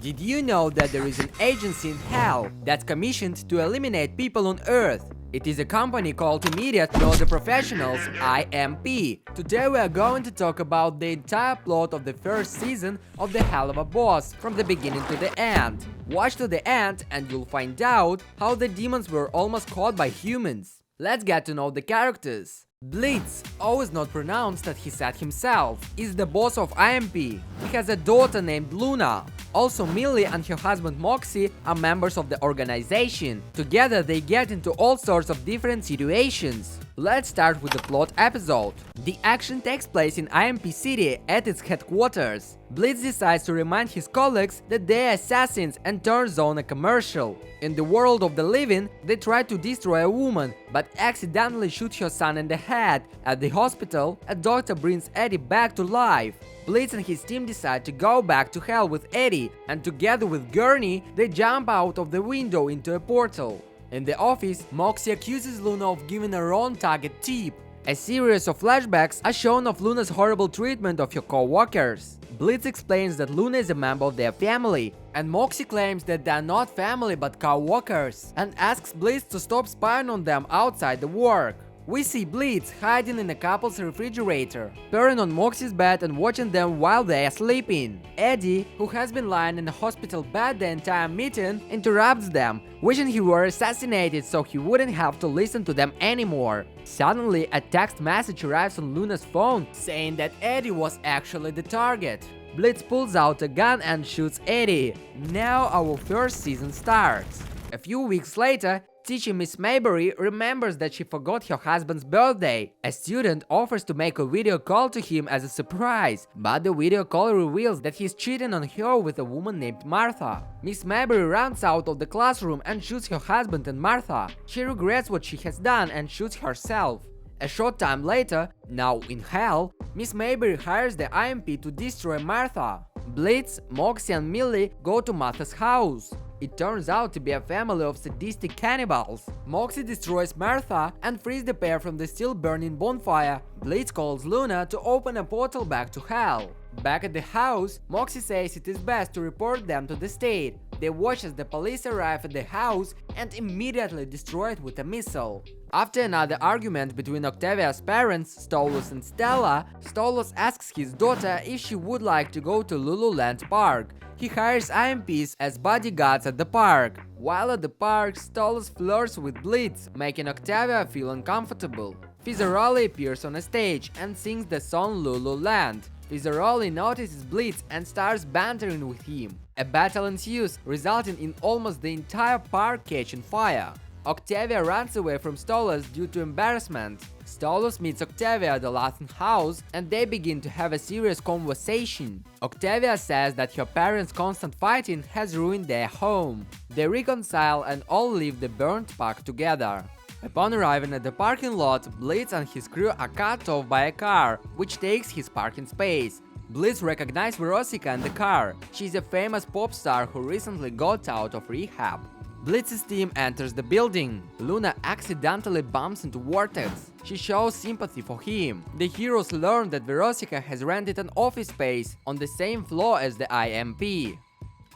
Did you know that there is an agency in Hell that's commissioned to eliminate people on Earth? It is a company called Immediate Know the Professionals, IMP. Today we are going to talk about the entire plot of the first season of the Helluva Boss from the beginning to the end. Watch to the end and you'll find out how the demons were almost caught by humans. Let's get to know the characters. Blitz, always not pronounced that he said himself, is the boss of IMP. He has a daughter named Luna. Also, Millie and her husband Moxie are members of the organization. Together they get into all sorts of different situations. Let's start with the plot episode. The action takes place in IMP City at its headquarters. Blitz decides to remind his colleagues that they are assassins and turns on a commercial. In the world of the living, they try to destroy a woman, but accidentally shoot her son in the head. At the hospital, a doctor brings Eddie back to life. Blitz and his team decide to go back to hell with Eddie, and together with Gurney, they jump out of the window into a portal. In the office, Moxie accuses Luna of giving a wrong target tip. A series of flashbacks are shown of Luna's horrible treatment of her co-workers. Blitz explains that Luna is a member of their family, and Moxie claims that they are not family but co-workers, and asks Blitz to stop spying on them outside the work. We see Blitz hiding in a couple's refrigerator, peering on Moxie's bed and watching them while they are sleeping. Eddie, who has been lying in a hospital bed the entire meeting, interrupts them, wishing he were assassinated so he wouldn't have to listen to them anymore. Suddenly, a text message arrives on Luna's phone saying that Eddie was actually the target. Blitz pulls out a gun and shoots Eddie. Now our first season starts. A few weeks later, teacher Miss Mayberry remembers that she forgot her husband's birthday. A student offers to make a video call to him as a surprise, but the video call reveals that he's cheating on her with a woman named Martha. Miss Mayberry runs out of the classroom and shoots her husband and Martha. She regrets what she has done and shoots herself. A short time later, now in hell, Miss Mayberry hires the IMP to destroy Martha. Blitz, Moxie and Millie go to Martha's house. It turns out to be a family of sadistic cannibals. Moxie destroys Martha and frees the pair from the still burning bonfire. Blitz calls Luna to open a portal back to hell. Back at the house, Moxie says it is best to report them to the state. They watch as the police arrive at the house and immediately destroy it with a missile. After another argument between Octavia's parents, Stolos and Stella, Stolos asks his daughter if she would like to go to Loo Loo Land park. He hires IMPs as bodyguards at the park. While at the park, Stolos flirts with Blitz, making Octavia feel uncomfortable. Fizzaroli appears on a stage and sings the song Loo Loo Land. Fizzaroli notices Blitz and starts bantering with him. A battle ensues, resulting in almost the entire park catching fire. Octavia runs away from Stolos due to embarrassment. Stolos meets Octavia at the Latin house and they begin to have a serious conversation. Octavia says that her parents' constant fighting has ruined their home. They reconcile and all leave the burnt park together. Upon arriving at the parking lot, Blitz and his crew are cut off by a car, which takes his parking space. Blitz recognizes Veronica in the car. She's a famous pop star who recently got out of rehab. Blitz's team enters the building. Luna accidentally bumps into Vortex. She shows sympathy for him. The heroes learn that Veronica has rented an office space on the same floor as the IMP.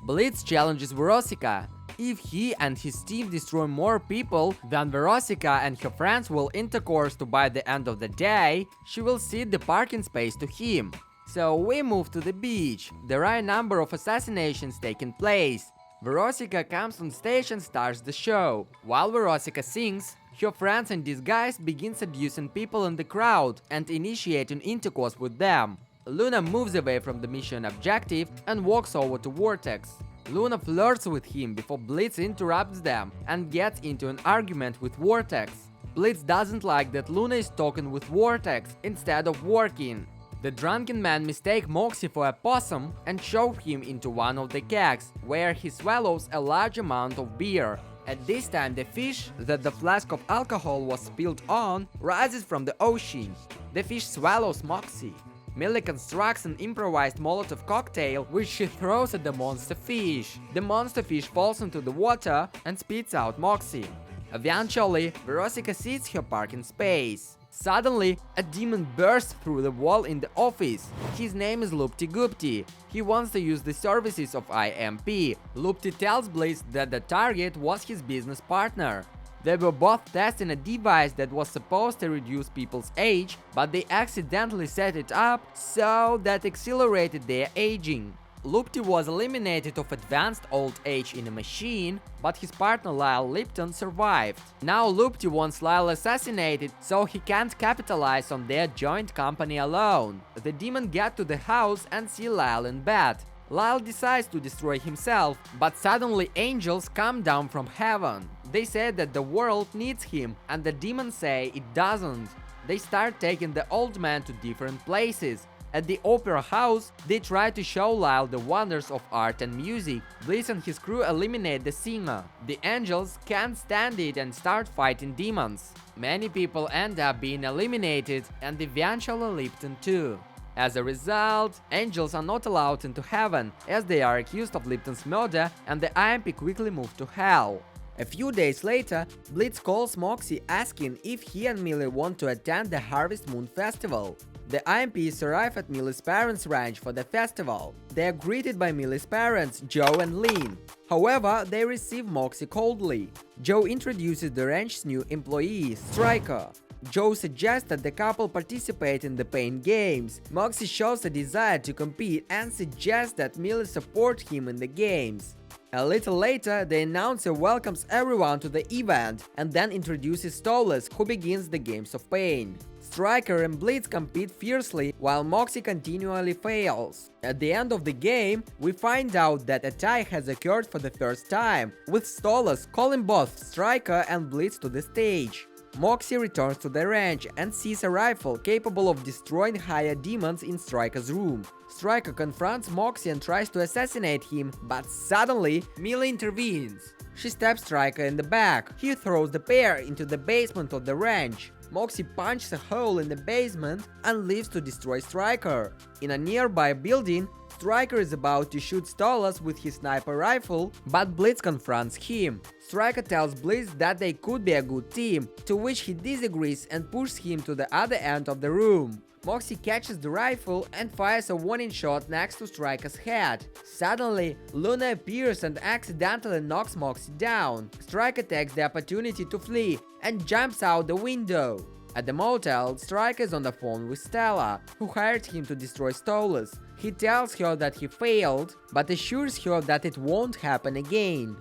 Blitz challenges Veronica. If he and his team destroy more people, then Veronica and her friends will intercourse to by the end of the day, she will cede the parking space to him. So we move to the beach. There are a number of assassinations taking place. Veronica comes on stage and starts the show. While Veronica sings, her friends in disguise begin seducing people in the crowd and initiating intercourse with them. Luna moves away from the mission objective and walks over to Vortex. Luna flirts with him before Blitz interrupts them and gets into an argument with Vortex. Blitz doesn't like that Luna is talking with Vortex instead of working. The drunken man mistakes Moxie for a possum and shoves him into one of the kegs, where he swallows a large amount of beer. At this time, the fish that the flask of alcohol was spilled on rises from the ocean. The fish swallows Moxie. Millie constructs an improvised Molotov cocktail which she throws at the monster fish. The monster fish falls into the water and spits out Moxie. Eventually, Veronica cedes her parking space. Suddenly, a demon bursts through the wall in the office. His name is Loopty. He wants to use the services of IMP. Loopty tells Blitz that the target was his business partner. They were both testing a device that was supposed to reduce people's age, but they accidentally set it up so that accelerated their aging. Loopty was eliminated of advanced old age in a machine, but his partner Lyle Lipton survived. Now Loopty wants Lyle assassinated, so he can't capitalize on their joint company alone. The demon gets to the house and see Lyle in bed. Lyle decides to destroy himself, but suddenly angels come down from heaven. They say that the world needs him, and the demons say it doesn't. They start taking the old man to different places. At the opera house, they try to show Lyle the wonders of art and music. Blitz and his crew eliminate the singer. The angels can't stand it and start fighting demons. Many people end up being eliminated, and eventually Lipton too. As a result, angels are not allowed into heaven, as they are accused of Lipton's murder, and the IMP quickly move to hell. A few days later, Blitz calls Moxie asking if he and Millie want to attend the Harvest Moon Festival. The IMPs arrive at Millie's parents' ranch for the festival. They are greeted by Millie's parents, Joe and Lynn. However, they receive Moxie coldly. Joe introduces the ranch's new employee, Striker. Joe suggests that the couple participate in the paint games. Moxie shows a desire to compete and suggests that Millie support him in the games. A little later, the announcer welcomes everyone to the event and then introduces Stolas, who begins the games of pain. Striker and Blitz compete fiercely, while Moxie continually fails. At the end of the game, we find out that a tie has occurred for the first time, with Stolas calling both Striker and Blitz to the stage. Moxie returns to the ranch and sees a rifle capable of destroying higher demons in Striker's room. Striker confronts Moxie and tries to assassinate him, but suddenly Millie intervenes. She stabs Striker in the back. He throws the pair into the basement of the ranch. Moxie punches a hole in the basement and leaves to destroy Striker. In a nearby building, Striker is about to shoot Stolas with his sniper rifle, but Blitz confronts him. Striker tells Blitz that they could be a good team, to which he disagrees and pushes him to the other end of the room. Moxie catches the rifle and fires a warning shot next to Striker's head. Suddenly, Luna appears and accidentally knocks Moxie down. Striker takes the opportunity to flee and jumps out the window. At the motel, Striker is on the phone with Stella, who hired him to destroy Stolas. He tells her that he failed, but assures her that it won't happen again.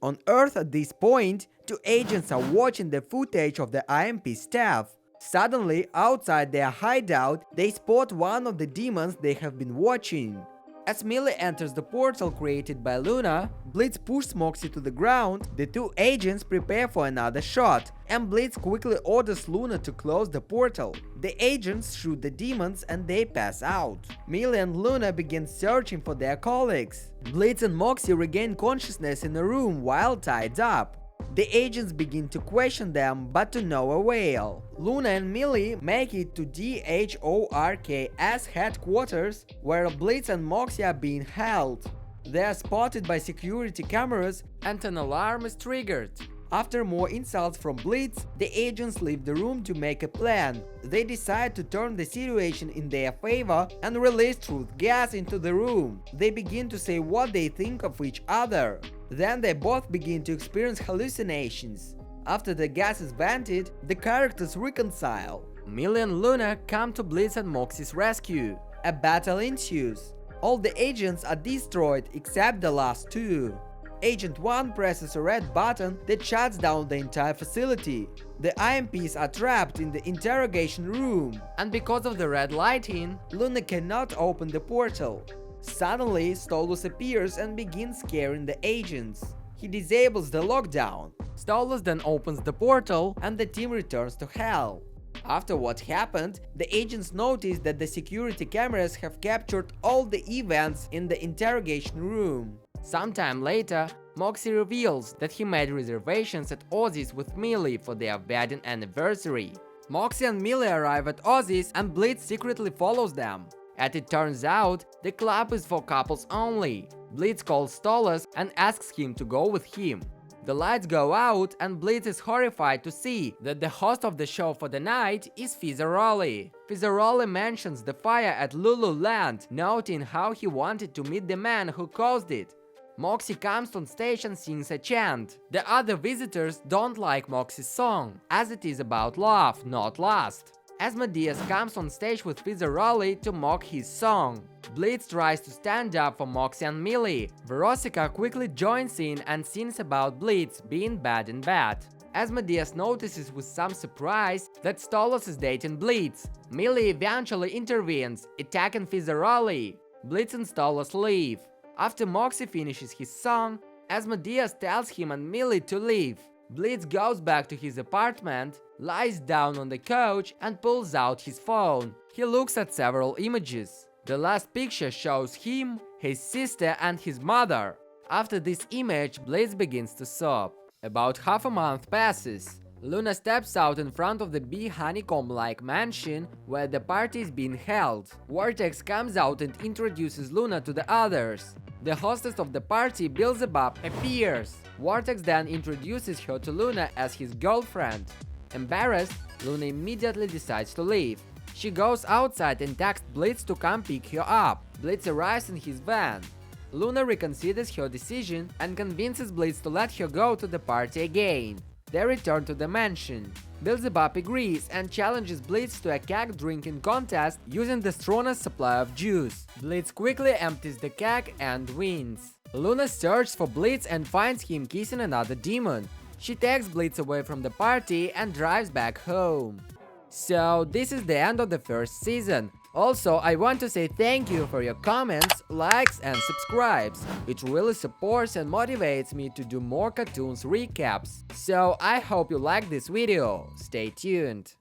On Earth at this point, two agents are watching the footage of the IMP staff. Suddenly, outside their hideout, they spot one of the demons they have been watching. As Millie enters the portal created by Luna, Blitz pushes Moxie to the ground. The two agents prepare for another shot, and Blitz quickly orders Luna to close the portal. The agents shoot the demons and they pass out. Millie and Luna begin searching for their colleagues. Blitz and Moxie regain consciousness in a room while tied up. The agents begin to question them, but to no avail. Luna and Millie make it to C.H.E.R.U.B headquarters, where Blitz and Moxie are being held. They are spotted by security cameras and an alarm is triggered. After more insults from Blitz, the agents leave the room to make a plan. They decide to turn the situation in their favor and release truth gas into the room. They begin to say what they think of each other. Then they both begin to experience hallucinations. After the gas is vented, the characters reconcile. Millie and Luna come to Blitz and Moxie's rescue. A battle ensues. All the agents are destroyed except the last two. Agent 1 presses a red button that shuts down the entire facility. The IMPs are trapped in the interrogation room, and because of the red lighting, Luna cannot open the portal. Suddenly, Stolas appears and begins scaring the agents. He disables the lockdown. Stolas then opens the portal and the team returns to Hell. After what happened, the agents notice that the security cameras have captured all the events in the interrogation room. Sometime later, Moxie reveals that he made reservations at Ozzie's with Millie for their wedding anniversary. Moxie and Millie arrive at Ozzie's and Blitz secretly follows them. As it turns out, the club is for couples only. Blitz calls Stolas and asks him to go with him. The lights go out and Blitz is horrified to see that the host of the show for the night is C.H.E.R.U.B. C.H.E.R.U.B mentions the fire at Loo Loo Land, noting how he wanted to meet the man who caused it. Moxie comes on stage and sings a chant. The other visitors don't like Moxie's song, as it is about love, not lust. Asmodeus comes on stage with C.H.E.R.U.B to mock his song. Blitz tries to stand up for Moxie and Millie. Veronica quickly joins in and sings about Blitz being bad in bed. Asmodeus notices with some surprise that Stolos is dating Blitz. Millie eventually intervenes, attacking C.H.E.R.U.B. Blitz and Stolos leave. After Moxie finishes his song, Asmodeus tells him and Millie to leave. Blitz goes back to his apartment, lies down on the couch and pulls out his phone. He looks at several images. The last picture shows him, his sister and his mother. After this image, Blitz begins to sob. About half a month passes. Luna steps out in front of the bee honeycomb-like mansion where the party is being held. Vortex comes out and introduces Luna to the others. The hostess of the party, Beelzebub, appears. Vortex then introduces her to Luna as his girlfriend. Embarrassed, Luna immediately decides to leave. She goes outside and texts Blitz to come pick her up. Blitz arrives in his van. Luna reconsiders her decision and convinces Blitz to let her go to the party again. They return to the mansion. Beelzebub agrees and challenges Blitz to a keg drinking contest using the strongest supply of juice. Blitz quickly empties the keg and wins. Luna searches for Blitz and finds him kissing another demon. She takes Blitz away from the party and drives back home. So this is the end of the first season. Also, I want to say thank you for your comments, likes and subscribes. It really supports and motivates me to do more cartoons recaps. So I hope you like this video. Stay tuned.